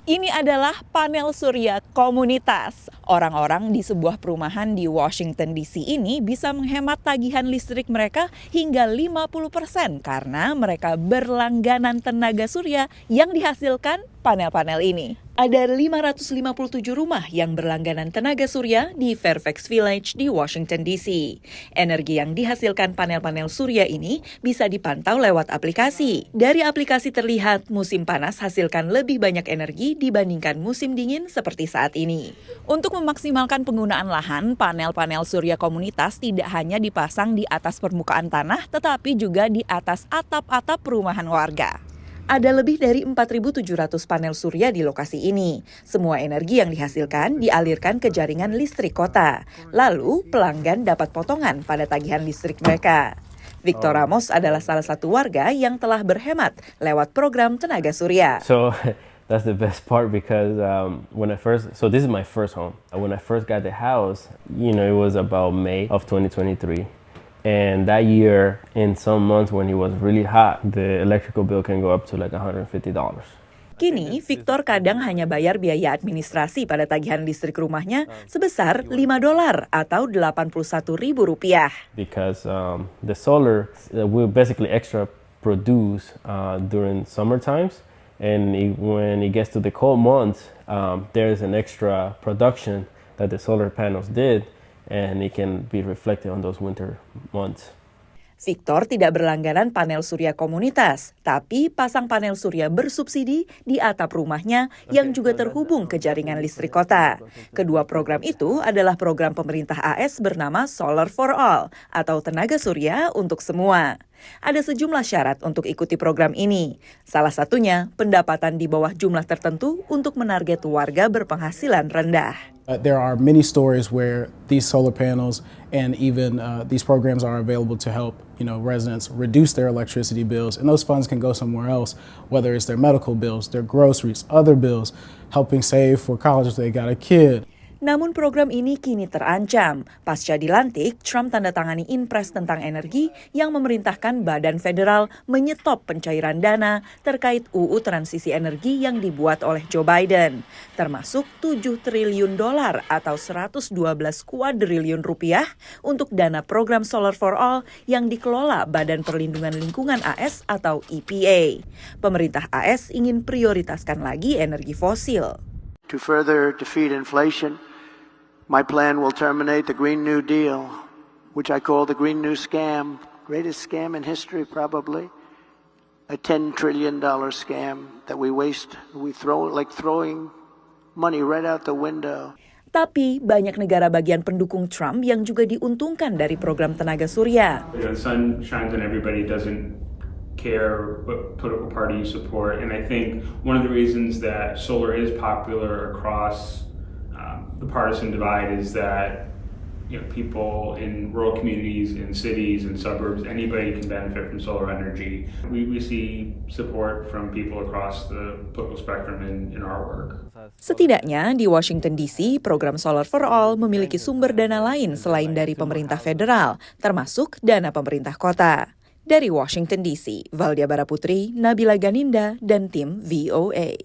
Ini adalah panel surya komunitas. Orang-orang di sebuah perumahan di Washington DC ini bisa menghemat tagihan listrik mereka hingga 50% karena mereka berlangganan tenaga surya yang dihasilkan panel-panel ini. Ada 557 rumah yang berlangganan tenaga surya di Fairfax Village di Washington DC. Energi yang dihasilkan panel-panel surya ini bisa dipantau lewat aplikasi. Dari aplikasi terlihat musim panas hasilkan lebih banyak energi dibandingkan musim dingin seperti saat ini. Untuk memaksimalkan penggunaan lahan, panel-panel surya komunitas tidak hanya dipasang di atas permukaan tanah, tetapi juga di atas atap-atap perumahan warga. Ada lebih dari 4.700 panel surya di lokasi ini. Semua energi yang dihasilkan dialirkan ke jaringan listrik kota. Lalu, pelanggan dapat potongan pada tagihan listrik mereka. Victor Ramos adalah salah satu warga yang telah berhemat lewat program tenaga surya. So that's the best part because this is my first home. When I first got the house, it was about May of 2023. And that year, in some months when it was really hot, the electrical bill can go up to like $150. Kini, Victor kadang hanya bayar biaya administrasi pada tagihan listrik rumahnya sebesar $5 atau Rp81.000. Because the solar will basically extra produce during summer times. And when it gets to the cold months, there's an extra production that the solar panels did. And it can be reflected on those winter months. Victor tidak berlangganan panel surya komunitas, tapi pasang panel surya bersubsidi di atap rumahnya yang juga terhubung ke jaringan listrik kota. Kedua program itu adalah program pemerintah AS bernama Solar for All atau tenaga surya untuk semua. Ada sejumlah syarat untuk ikuti program ini. Salah satunya pendapatan di bawah jumlah tertentu untuk menarget warga berpenghasilan rendah. There are many stories where these solar panels and even these programs are available to help residents reduce their electricity bills, and those funds can go somewhere else, whether it's their medical bills, their groceries, other bills, helping save for college if they got a kid. Namun program ini kini terancam. Pasca dilantik, Trump tanda tangani Inpres tentang energi yang memerintahkan Badan Federal menyetop pencairan dana terkait UU transisi energi yang dibuat oleh Joe Biden, termasuk $7 triliun atau 112 kuadriliun rupiah untuk dana program Solar for All yang dikelola Badan Perlindungan Lingkungan AS atau EPA. Pemerintah AS ingin prioritaskan lagi energi fosil. To further defeat inflation, my plan will terminate the Green New Deal, which I call the Green New Scam, greatest scam in history probably, a $10 trillion scam that we waste, we throw like throwing money right out the window. Tapi banyak negara bagian pendukung Trump yang juga diuntungkan dari program tenaga surya. The sun shines on everybody, doesn't care what political party you support, and I think one of the reasons that solar is popular across the partisan divide is that people in rural communities, in cities, in suburbs, anybody can benefit from solar energy. We see support from people across the political spectrum in our work. Setidaknya di Washington DC, program Solar for All memiliki sumber dana lain selain dari pemerintah federal, termasuk dana pemerintah kota. Dari Washington DC, Valdia Baraputri, Nabila Ganinda, dan tim VOA.